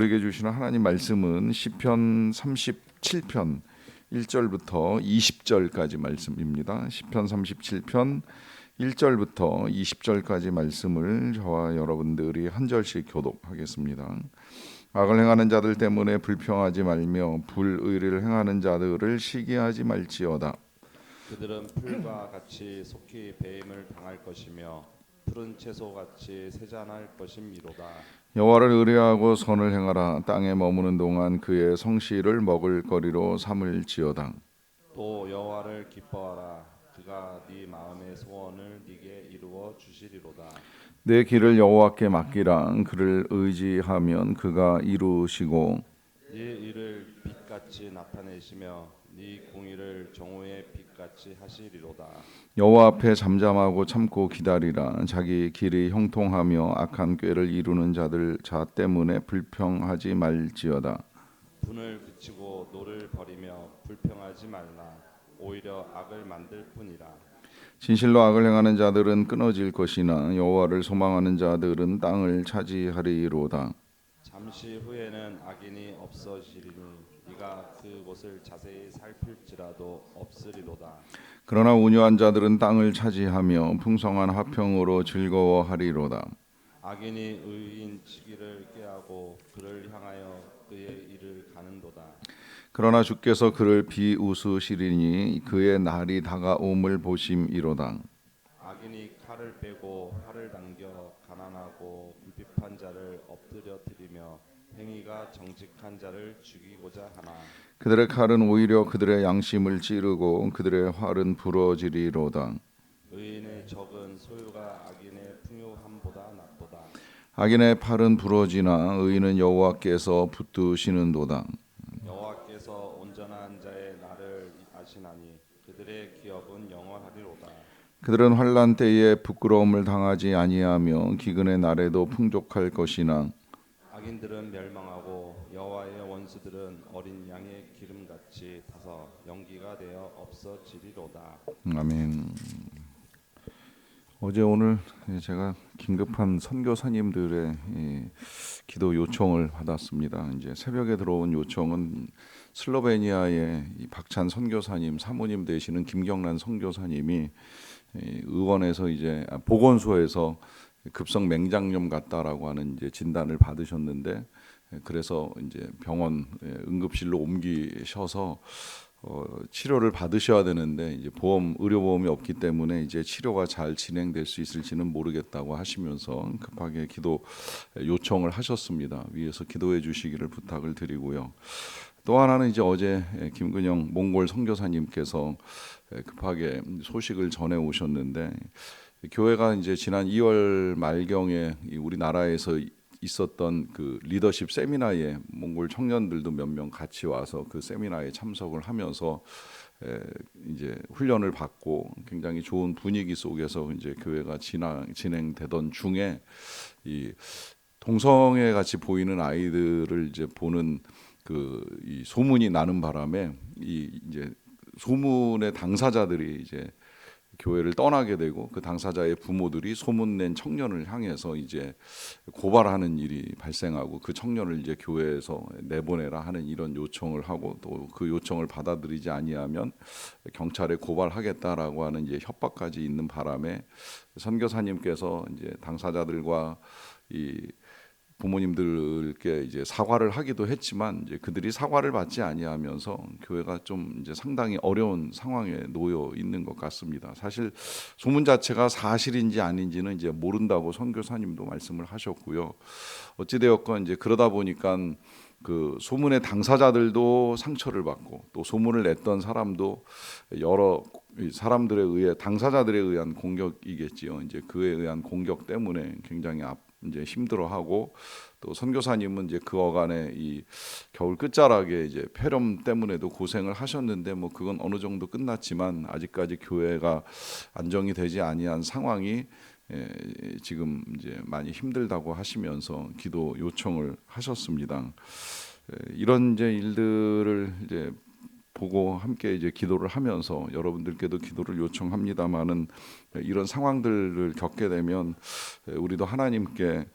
우리에게 주시는 하나님 말씀은 시편 37편 1절부터 20절까지 말씀입니다. 시편 37편 1절부터 20절까지 말씀을 저와 여러분들이 한 절씩 교독하겠습니다. 악을 행하는 자들 때문에 불평하지 말며 불의를 행하는 자들을 시기하지 말지어다. 그들은 풀과 같이 속히 배임을 당할 것이며 푸른 채소같이 세잔할 것임이로다. 여호와를 의뢰하고 선을 행하라. 땅에 머무는 동안 그의 성실을 먹을거리로 삼을지어다. 또 여호와를 기뻐하라. 그가 네 마음의 소원을 네게 이루어 주시리로다. 내 길을 여호와께 맡기라. 그를 의지하면 그가 이루시고 네 일을 빛같이 나타내시며 네 공의를 정오의 빛같이 하시리로다. 여호와 앞에 잠잠하고 참고 기다리라. 자기 길이 형통하며 악한 꾀를 이루는 자 때문에 불평하지 말지어다. 분을 그치고 노를 버리며 불평하지 말라. 오히려 악을 만들 뿐이라. 진실로 악을 행하는 자들은 끊어질 것이나 여호와를 소망하는 자들은 땅을 차지하리로다. 잠시 후에는 악인이 없어지리니 네가 그곳을 자세히 살필지라도 없으리로다. 그러나 온유한 자들은 땅을 차지하며 풍성한 화평으로 즐거워하리로다. 악인이 의인 치기를 꾀하고 그를 향하여 그의 일을 가는도다. 그러나 주께서 그를 비웃으시리니 그의 날이 다가옴을 보심이로다. 악인이 칼을 빼고 활을 당겨 가난하고 궁핍한 자를 엎드려뜨리며 행위가 정직한 자를 죽이고자 하나. 그들의 칼은 오히려 그들의 양심을 찌르고 그들의 활은 부러지리로다. 의인의 적은 소유가 악인의 풍요함보다 낫도다. 악인의 팔은 부러지나 의인은 여호와께서 붙드시는도다. 여호와께서 온전한 자의 날을 아시나니 그들의 기업은 영원하리로다. 그들은 환난 때에 부끄러움을 당하지 아니하며 기근의 날에도 풍족할 것이나 악인들은 멸망하고 여호와의 원수들은 어린 양의 기름같이 타서 연기가 되어 없어지리로다. 아멘. 어제 오늘 제가 긴급한 선교사님들의 기도 요청을 받았습니다. 이제 새벽에 들어온 요청은 슬로베니아의 박찬 선교사님 사모님 되시는 김경란 선교사님이 의원에서 이제 보건소에서 급성 맹장염 같다라고 하는 이제 진단을 받으셨는데 그래서 이제 병원 응급실로 옮기셔서 치료를 받으셔야 되는데 이제 의료보험이 없기 때문에 이제 치료가 잘 진행될 수 있을지는 모르겠다고 하시면서 급하게 기도 요청을 하셨습니다. 위에서 기도해 주시기를 부탁을 드리고요. 또 하나는 이제 어제 김근영 몽골 선교사님께서 급하게 소식을 전해 오셨는데 교회가 이제 지난 2월 말경에 우리나라에서 있었던 그 리더십 세미나에 몽골 청년들도 몇 명 같이 와서 그 세미나에 참석을 하면서 이제 훈련을 받고 굉장히 좋은 분위기 속에서 이제 교회가 진행되던 중에 이 동성애 같이 보이는 아이들을 이제 보는 이 소문이 나는 바람에 이제 소문의 당사자들이 이제 교회를 떠나게 되고 그 당사자의 부모들이 소문낸 청년을 향해서 이제 고발하는 일이 발생하고 그 청년을 이제 교회에서 내보내라 하는 이런 요청을 하고 또 그 요청을 받아들이지 아니하면 경찰에 고발하겠다라고 하는 이제 협박까지 있는 바람에 선교사님께서 이제 당사자들과 이 부모님들께 이제 사과를 하기도 했지만 이제 그들이 사과를 받지 아니하면서 교회가 좀 이제 상당히 어려운 상황에 놓여 있는 것 같습니다. 사실 소문 자체가 사실인지 아닌지는 이제 모른다고 선교사님도 말씀을 하셨고요. 어찌 되었건 이제 그러다 보니까 그 소문의 당사자들도 상처를 받고 또 소문을 냈던 사람도 여러 사람들에 의해 당사자들에 의한 공격이겠지요. 이제 그에 의한 공격 때문에 굉장히 이제 힘들어하고 또 선교사님은 이제 그 어간에 이 겨울 끝자락에 이제 폐렴 때문에도 고생을 하셨는데 뭐 그건 어느 정도 끝났지만 아직까지 교회가 안정이 되지 아니한 상황이 지금 이제 많이 힘들다고 하시면서 기도 요청을 하셨습니다. 이런 이제 일들을 이제 보고 함께 이제 기도를 하면서 여러분들께도 기도를 요청합니다마는 이런 상황들을 겪게 되면 우리도 하나님께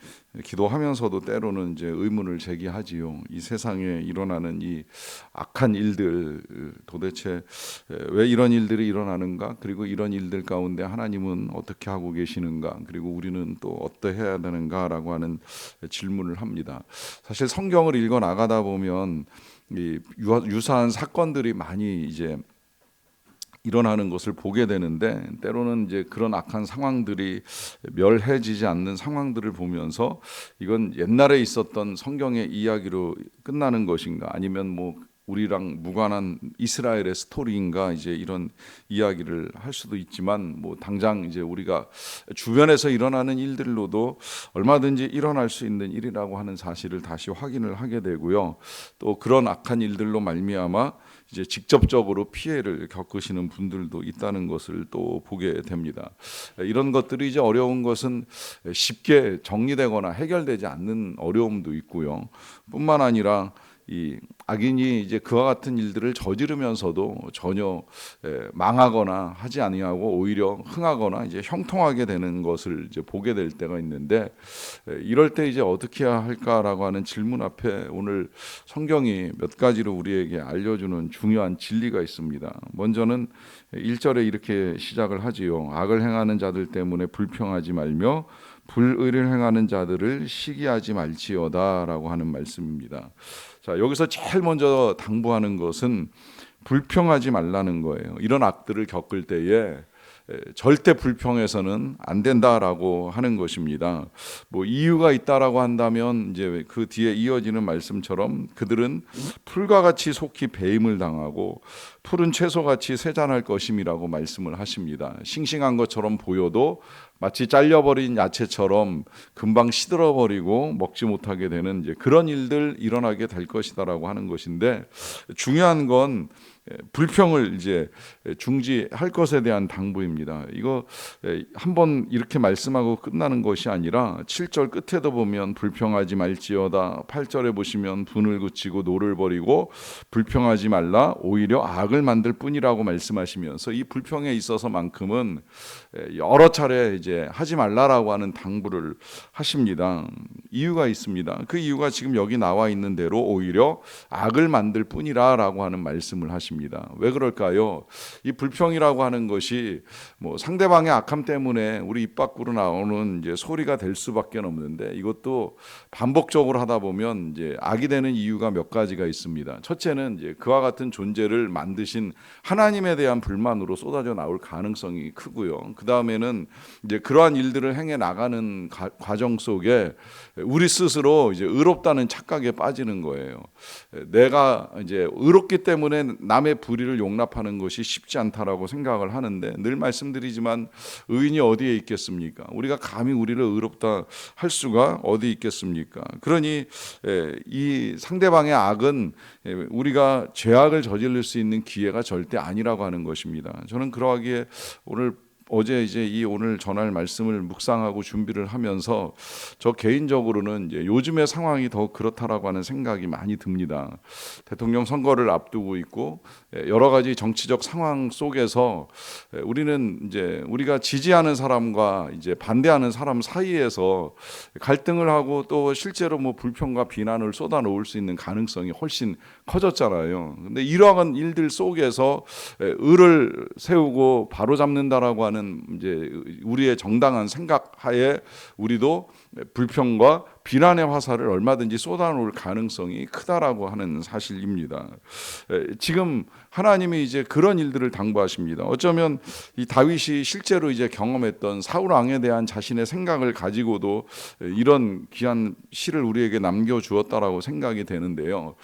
기도하면서도 때로는 이제 의문을 제기하지요. 이 세상에 일어나는 이 악한 일들, 도대체 왜 이런 일들이 일어나는가? 그리고 이런 일들 가운데 하나님은 어떻게 하고 계시는가? 그리고 우리는 또 어떠해야 되는가라고 하는 질문을 합니다. 사실 성경을 읽어 나가다 보면 이 유사한 사건들이 많이 이제 일어나는 것을 보게 되는데, 때로는 이제 그런 악한 상황들이 멸해지지 않는 상황들을 보면서 이건 옛날에 있었던 성경의 이야기로 끝나는 것인가, 아니면 뭐 우리랑 무관한 이스라엘의 스토리인가, 이제 이런 이야기를 할 수도 있지만, 뭐 당장 이제 우리가 주변에서 일어나는 일들로도 얼마든지 일어날 수 있는 일이라고 하는 사실을 다시 확인을 하게 되고요. 또 그런 악한 일들로 말미암아 이제 직접적으로 피해를 겪으시는 분들도 있다는 것을 또 보게 됩니다. 이런 것들이 이제 어려운 것은 쉽게 정리되거나 해결되지 않는 어려움도 있고요. 뿐만 아니라 이 악인이 이제 그와 같은 일들을 저지르면서도 전혀 망하거나 하지 아니하고 오히려 흥하거나 이제 형통하게 되는 것을 이제 보게 될 때가 있는데, 이럴 때 이제 어떻게 해야 할까라고 하는 질문 앞에 오늘 성경이 몇 가지로 우리에게 알려주는 중요한 진리가 있습니다. 먼저는 1절에 이렇게 시작을 하지요. 악을 행하는 자들 때문에 불평하지 말며 불의를 행하는 자들을 시기하지 말지어다라고 하는 말씀입니다. 자, 여기서 제일 먼저 당부하는 것은 불평하지 말라는 거예요. 이런 악들을 겪을 때에 절대 불평해서는 안 된다라고 하는 것입니다. 뭐 이유가 있다라고 한다면 이제 그 뒤에 이어지는 말씀처럼 그들은 풀과 같이 속히 배임을 당하고 푸른 채소같이 세잔할 것임이라고 말씀을 하십니다. 싱싱한 것처럼 보여도 마치 잘려버린 야채처럼 금방 시들어버리고 먹지 못하게 되는 이제 그런 일들 일어나게 될 것이다라고 하는 것인데, 중요한 건 불평을 이제 중지할 것에 대한 당부입니다. 이거 한번 이렇게 말씀하고 끝나는 것이 아니라 7절 끝에도 보면 불평하지 말지어다, 8절에 보시면 분을 그치고 노를 버리고 불평하지 말라 오히려 악을 만들 뿐이라고 말씀하시면서 이 불평에 있어서만큼은 여러 차례 이제 하지 말라라고 하는 당부를 하십니다. 이유가 있습니다. 그 이유가 지금 여기 나와 있는 대로 오히려 악을 만들 뿐이라라고 하는 말씀을 하십니다. 왜 그럴까요? 이 불평이라고 하는 것이 뭐 상대방의 악함 때문에 우리 입 밖으로 나오는 이제 소리가 될 수밖에 없는데, 이것도 반복적으로 하다 보면 이제 악이 되는 이유가 몇 가지가 있습니다. 첫째는 이제 그와 같은 존재를 만드신 하나님에 대한 불만으로 쏟아져 나올 가능성이 크고요. 그 다음에는 이제 그러한 일들을 행해 나가는 과정 속에 우리 스스로 이제 의롭다는 착각에 빠지는 거예요. 내가 이제 의롭기 때문에 남의 불의를 용납하는 것이 쉽지 않다라고 생각을 하는데, 늘 말씀드리지만 의인이 어디에 있겠습니까? 우리가 감히 우리를 의롭다 할 수가 어디 있겠습니까? 그러니 이 상대방의 악은 우리가 죄악을 저지를 수 있는 기회가 절대 아니라고 하는 것입니다. 저는 그러하기에 어제 이제 오늘 전할 말씀을 묵상하고 준비를 하면서 저 개인적으로는 이제 요즘의 상황이 더 그렇다라고 하는 생각이 많이 듭니다. 대통령 선거를 앞두고 있고 여러 가지 정치적 상황 속에서 우리는 이제 우리가 지지하는 사람과 이제 반대하는 사람 사이에서 갈등을 하고 또 실제로 뭐 불평과 비난을 쏟아놓을 수 있는 가능성이 훨씬 커졌잖아요. 근데 이러한 일들 속에서 의를 세우고 바로잡는다라고 하는 이제 우리의 정당한 생각하에 우리도 불평과 비난의 화살을 얼마든지 쏟아놓을 가능성이 크다라고 하는 사실입니다. 지금 하나님이 이제 그런 일들을 당부하십니다. 어쩌면 이 다윗이 실제로 이제 경험했던 사울 왕에 대한 자신의 생각을 가지고도 이런 귀한 시를 우리에게 남겨주었다라고 생각이 되는데요.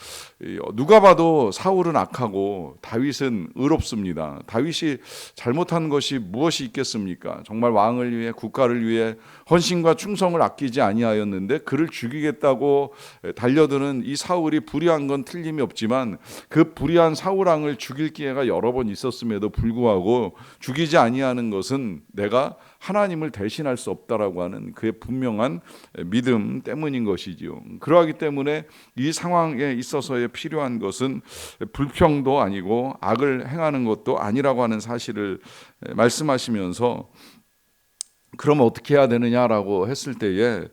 누가 봐도 사울은 악하고 다윗은 의롭습니다. 다윗이 잘못한 것이 무엇이 있겠습니까? 정말 왕을 위해 국가를 위해 헌신과 충성을 아끼지 아니하였는데 그를 죽이겠다고 달려드는 이 사울이 불의한 건 틀림이 없지만, 그 불의한 사울 왕을 죽일 기회가 여러 번 있었음에도 불구하고 죽이지 아니하는 것은 내가 하나님을 대신할 수 없다라고 하는 그의 분명한 믿음 때문인 것이지요. 그러하기 때문에 이 상황에 있어서의 필요한 것은 불평도 아니고 악을 행하는 것도 아니라고 하는 사실을 말씀하시면서, 그럼 어떻게 해야 되느냐라고 했을 때에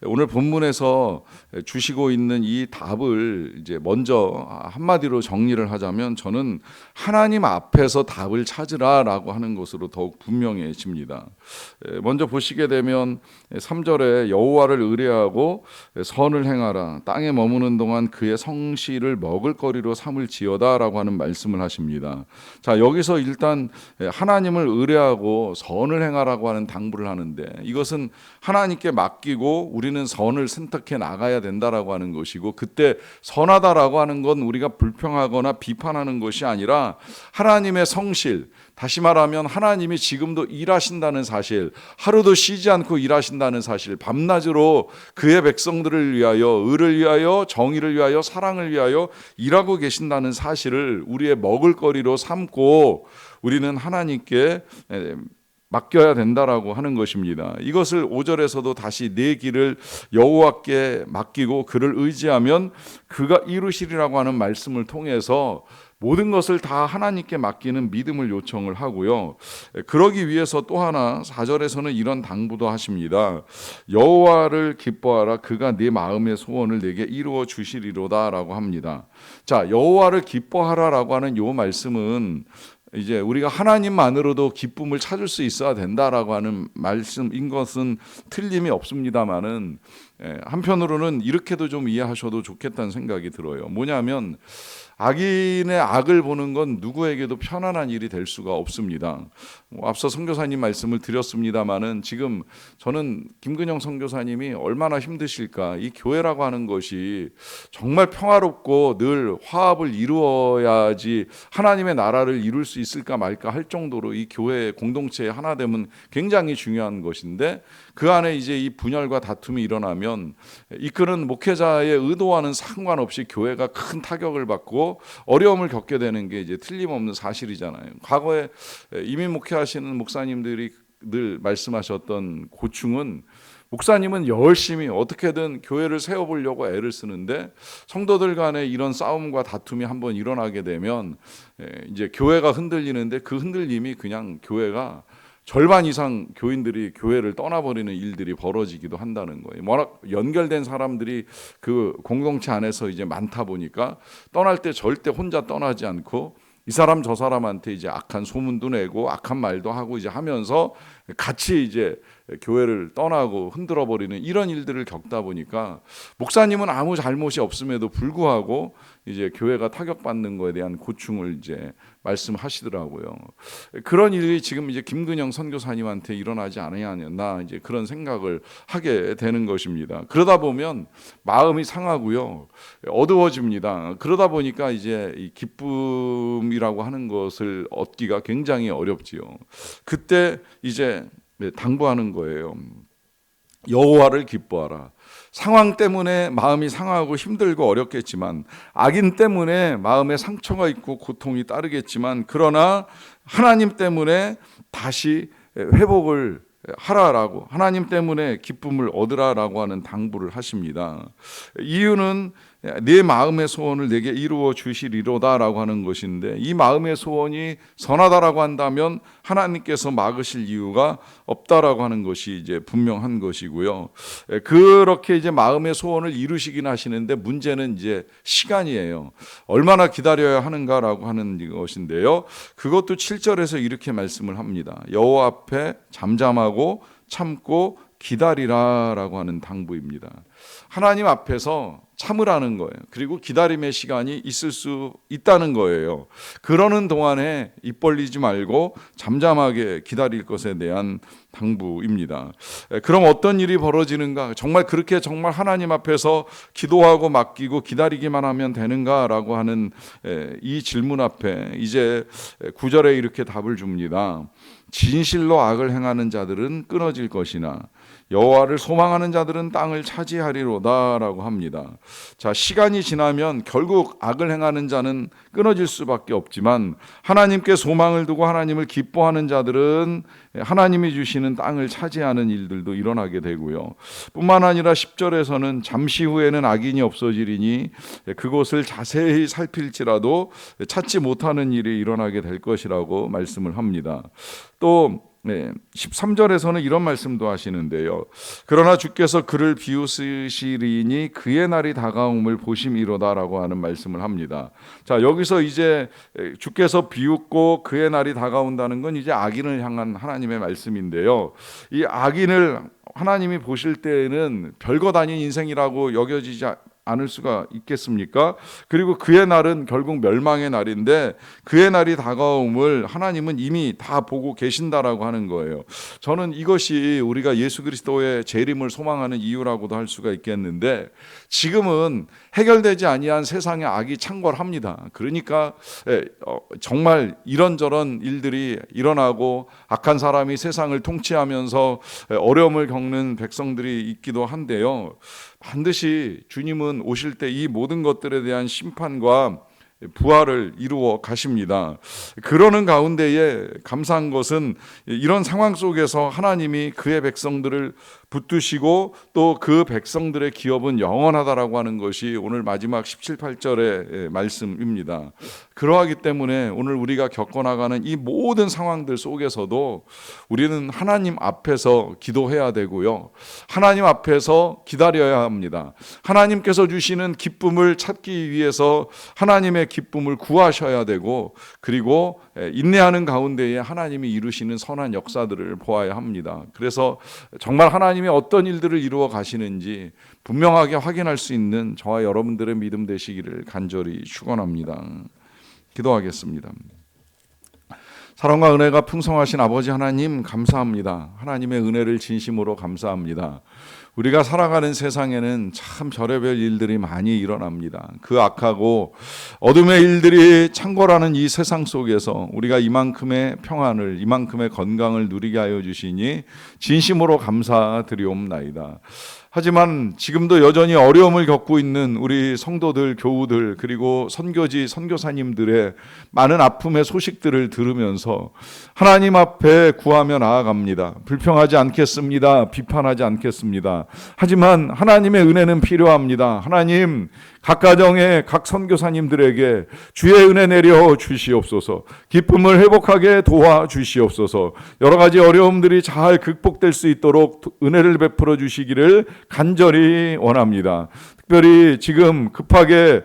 오늘 본문에서 주시고 있는 이 답을 이제 먼저 한마디로 정리를 하자면 저는 하나님 앞에서 답을 찾으라라고 하는 것으로 더욱 분명해집니다. 먼저 보시게 되면 3절에 여호와를 의뢰하고 선을 행하라 땅에 머무는 동안 그의 성실을 먹을거리로 삼을지어다라고 하는 말씀을 하십니다. 자, 여기서 일단 하나님을 의뢰하고 선을 행하라고 하는 당부를 하는데 이것은 하나님께 맡기고 우리는 선을 선택해 나가야 된다라고 하는 것이고, 그때 선하다라고 하는 건 우리가 불평하거나 비판하는 것이 아니라 하나님의 성실, 다시 말하면 하나님이 지금도 일하신다는 사실, 하루도 쉬지 않고 일하신다는 사실, 밤낮으로 그의 백성들을 위하여, 의를 위하여, 정의를 위하여, 사랑을 위하여 일하고 계신다는 사실을 우리의 먹을거리로 삼고 우리는 하나님께 맡겨야 된다라고 하는 것입니다. 이것을 5절에서도 다시 내 길을 여호와께 맡기고 그를 의지하면 그가 이루시리라고 하는 말씀을 통해서 모든 것을 다 하나님께 맡기는 믿음을 요청을 하고요. 그러기 위해서 또 하나 4절에서는 이런 당부도 하십니다. 여호와를 기뻐하라 그가 네 마음의 소원을 내게 이루어 주시리로다라고 합니다. 자, 여호와를 기뻐하라라고 하는 이 말씀은 이제 우리가 하나님만으로도 기쁨을 찾을 수 있어야 된다라고 하는 말씀인 것은 틀림이 없습니다만은 한편으로는 이렇게도 좀 이해하셔도 좋겠다는 생각이 들어요. 뭐냐면 악인의 악을 보는 건 누구에게도 편안한 일이 될 수가 없습니다. 앞서 선교사님 말씀을 드렸습니다마는 지금 저는 김근영 선교사님이 얼마나 힘드실까. 이 교회라고 하는 것이 정말 평화롭고 늘 화합을 이루어야지 하나님의 나라를 이룰 수 있을까 말까 할 정도로 이 교회 공동체의 하나됨은 굉장히 중요한 것인데, 그 안에 이제 이 분열과 다툼이 일어나면 이끄는 목회자의 의도와는 상관없이 교회가 큰 타격을 받고 어려움을 겪게 되는 게 이제 틀림없는 사실이잖아요. 과거에 이민 목회하시는 목사님들이 늘 말씀하셨던 고충은, 목사님은 열심히 어떻게든 교회를 세워보려고 애를 쓰는데 성도들 간에 이런 싸움과 다툼이 한번 일어나게 되면 이제 교회가 흔들리는데 그 흔들림이 그냥 교회가 절반 이상 교인들이 교회를 떠나버리는 일들이 벌어지기도 한다는 거예요. 워낙 연결된 사람들이 그 공동체 안에서 이제 많다 보니까 떠날 때 절대 혼자 떠나지 않고 이 사람 저 사람한테 이제 악한 소문도 내고 악한 말도 하고 이제 하면서 같이 이제 교회를 떠나고 흔들어 버리는 이런 일들을 겪다 보니까 목사님은 아무 잘못이 없음에도 불구하고 이제 교회가 타격받는 거에 대한 고충을 이제 말씀하시더라고요. 그런 일이 지금 이제 김근영 선교사님한테 일어나지 않았나 이제 그런 생각을 하게 되는 것입니다. 그러다 보면 마음이 상하고요, 어두워집니다. 그러다 보니까 이제 이 기쁨이라고 하는 것을 얻기가 굉장히 어렵지요. 그때 이제 당부하는 거예요. 여호와를 기뻐하라. 상황 때문에 마음이 상하고 힘들고 어렵겠지만, 악인 때문에 마음에 상처가 있고 고통이 따르겠지만, 그러나 하나님 때문에 다시 회복을 하라라고, 하나님 때문에 기쁨을 얻으라라고 하는 당부를 하십니다. 이유는 내 마음의 소원을 내게 이루어 주시리로다라고 하는 것인데, 이 마음의 소원이 선하다라고 한다면 하나님께서 막으실 이유가 없다라고 하는 것이 이제 분명한 것이고요. 그렇게 이제 마음의 소원을 이루시긴 하시는데 문제는 이제 시간이에요. 얼마나 기다려야 하는가라고 하는 것인데요. 그것도 7절에서 이렇게 말씀을 합니다. 여호와 앞에 잠잠하고 참고 기다리라라고 하는 당부입니다. 하나님 앞에서 참으라는 거예요. 그리고 기다림의 시간이 있을 수 있다는 거예요. 그러는 동안에 입 벌리지 말고 잠잠하게 기다릴 것에 대한 당부입니다. 그럼 어떤 일이 벌어지는가? 정말 그렇게 정말 하나님 앞에서 기도하고 맡기고 기다리기만 하면 되는가라고 하는 이 질문 앞에 이제 9절에 이렇게 답을 줍니다. 진실로 악을 행하는 자들은 끊어질 것이나 여호와를 소망하는 자들은 땅을 차지하리로다라고 합니다. 자, 시간이 지나면 결국 악을 행하는 자는 끊어질 수밖에 없지만, 하나님께 소망을 두고 하나님을 기뻐하는 자들은 하나님이 주시는 땅을 차지하는 일들도 일어나게 되고요. 뿐만 아니라 10절에서는 잠시 후에는 악인이 없어지리니 그곳을 자세히 살필지라도 찾지 못하는 일이 일어나게 될 것이라고 말씀을 합니다. 또 13절에서는 이런 말씀도 하시는데요. 그러나 주께서 그를 비웃으시리니 그의 날이 다가옴을 보심이로다라고 하는 말씀을 합니다. 자, 여기서 이제 주께서 비웃고 그의 날이 다가온다는 건 이제 악인을 향한 하나님의 말씀인데요. 이 악인을 하나님이 보실 때에는 별것 아닌 인생이라고 여겨지지 않을 수가 있겠습니까? 그리고 그의 날은 결국 멸망의 날인데 그의 날이 다가옴을 하나님은 이미 다 보고 계신다라고 하는 거예요. 저는 이것이 우리가 예수 그리스도의 재림을 소망하는 이유라고도 할 수가 있겠는데, 지금은 해결되지 아니한 세상의 악이 창궐합니다. 그러니까 정말 이런저런 일들이 일어나고 악한 사람이 세상을 통치하면서 어려움을 겪는 백성들이 있기도 한데요. 반드시 주님은 오실 때 이 모든 것들에 대한 심판과 부활을 이루어 가십니다. 그러는 가운데에 감사한 것은 이런 상황 속에서 하나님이 그의 백성들을 붙드시고 또 그 백성들의 기업은 영원하다라고 하는 것이 오늘 마지막 17, 18절의 말씀입니다. 그러하기 때문에 오늘 우리가 겪어나가는 이 모든 상황들 속에서도 우리는 하나님 앞에서 기도해야 되고요. 하나님 앞에서 기다려야 합니다. 하나님께서 주시는 기쁨을 찾기 위해서 하나님의 기쁨을 구하셔야 되고, 그리고 인내하는 가운데에 하나님이 이루시는 선한 역사들을 보아야 합니다. 그래서 정말 하나님이 어떤 일들을 이루어 가시는지 분명하게 확인할 수 있는 저와 여러분들의 믿음 되시기를 간절히 축원합니다. 기도하겠습니다. 사랑과 은혜가 풍성하신 아버지 하나님 감사합니다. 하나님의 은혜를 진심으로 감사합니다. 우리가 살아가는 세상에는 참 별의별 일들이 많이 일어납니다. 그 악하고 어둠의 일들이 창궐하는 이 세상 속에서 우리가 이만큼의 평안을, 이만큼의 건강을 누리게 하여 주시니 진심으로 감사드리옵나이다. 하지만 지금도 여전히 어려움을 겪고 있는 우리 성도들, 교우들, 그리고 선교지, 선교사님들의 많은 아픔의 소식들을 들으면서 하나님 앞에 구하며 나아갑니다. 불평하지 않겠습니다. 비판하지 않겠습니다. 하지만 하나님의 은혜는 필요합니다. 하나님, 각 가정의 각 선교사님들에게 주의 은혜 내려 주시옵소서. 기쁨을 회복하게 도와 주시옵소서. 여러 가지 어려움들이 잘 극복될 수 있도록 은혜를 베풀어 주시기를 간절히 원합니다. 특별히 지금 급하게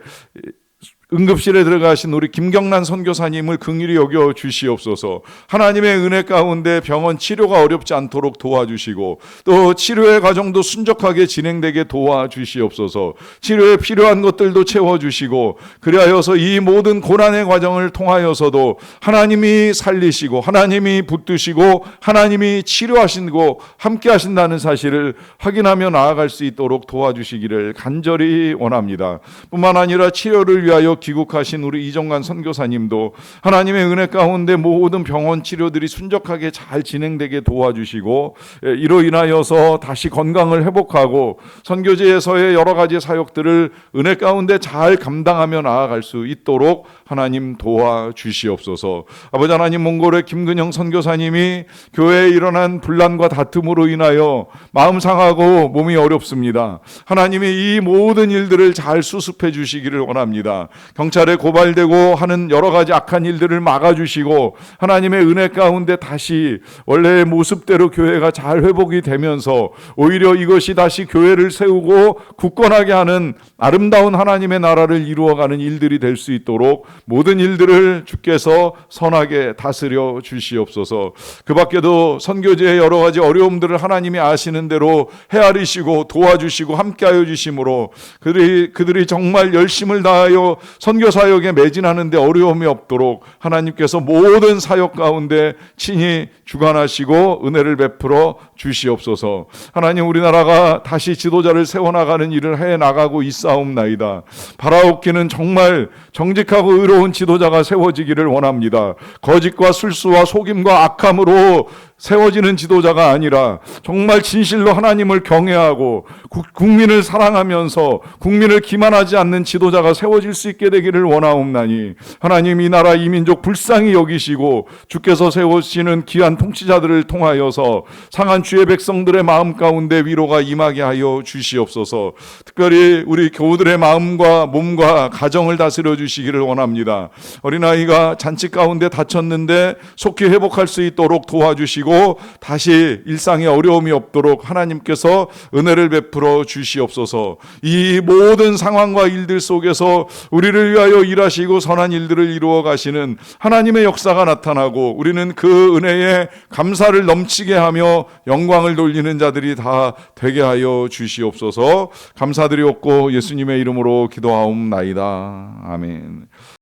응급실에 들어가신 우리 김경란 선교사님을 긍휼히 여겨 주시옵소서. 하나님의 은혜 가운데 병원 치료가 어렵지 않도록 도와주시고 또 치료의 과정도 순적하게 진행되게 도와주시옵소서. 치료에 필요한 것들도 채워주시고, 그리하여서 이 모든 고난의 과정을 통하여서도 하나님이 살리시고 하나님이 붙드시고 하나님이 치료하시고 함께 하신다는 사실을 확인하며 나아갈 수 있도록 도와주시기를 간절히 원합니다. 뿐만 아니라 치료를 위하여 귀국하신 우리 이정관 선교사님도 하나님의 은혜 가운데 모든 병원 치료들이 순적하게 잘 진행되게 도와주시고, 이로 인하여서 다시 건강을 회복하고 선교지에서의 여러 가지 사역들을 은혜 가운데 잘 감당하며 나아갈 수 있도록 하나님 도와주시옵소서. 아버지 하나님, 몽골의 김근영 선교사님이 교회에 일어난 분란과 다툼으로 인하여 마음 상하고 몸이 어렵습니다. 하나님이 이 모든 일들을 잘 수습해 주시기를 원합니다. 경찰에 고발되고 하는 여러 가지 악한 일들을 막아주시고 하나님의 은혜 가운데 다시 원래의 모습대로 교회가 잘 회복이 되면서 오히려 이것이 다시 교회를 세우고 굳건하게 하는 아름다운 하나님의 나라를 이루어가는 일들이 될 수 있도록 모든 일들을 주께서 선하게 다스려 주시옵소서. 그 밖에도 선교지의 여러 가지 어려움들을 하나님이 아시는 대로 헤아리시고 도와주시고 함께하여 주심으로 그들이 정말 열심을 다하여 선교 사역에 매진하는 데 어려움이 없도록 하나님께서 모든 사역 가운데 친히 주관하시고 은혜를 베풀어 주시옵소서. 하나님, 우리나라가 다시 지도자를 세워나가는 일을 해나가고 있사옵나이다. 바라옵기는 정말 정직하고 의로운 지도자가 세워지기를 원합니다. 거짓과 술수와 속임과 악함으로 세워지는 지도자가 아니라 정말 진실로 하나님을 경외하고 국민을 사랑하면서 국민을 기만하지 않는 지도자가 세워질 수 있게 되기를 원하옵나니 하나님, 이 나라 이 민족 불쌍히 여기시고 주께서 세우시는 귀한 통치자들을 통하여서 상한 주의 백성들의 마음 가운데 위로가 임하게 하여 주시옵소서. 특별히 우리 교우들의 마음과 몸과 가정을 다스려 주시기를 원합니다. 어린아이가 잔치 가운데 다쳤는데 속히 회복할 수 있도록 도와주시고 하시고 다시 일상에 어려움이 없도록 하나님께서 은혜를 베풀어 주시옵소서. 이 모든 상황과 일들 속에서 우리를 위하여 일하시고 선한 일들을 이루어 가시는 하나님의 역사가 나타나고 우리는 그 은혜에 감사를 넘치게 하며 영광을 돌리는 자들이 다 되게 하여 주시옵소서. 감사드리옵고 예수님의 이름으로 기도하옵나이다. 아멘.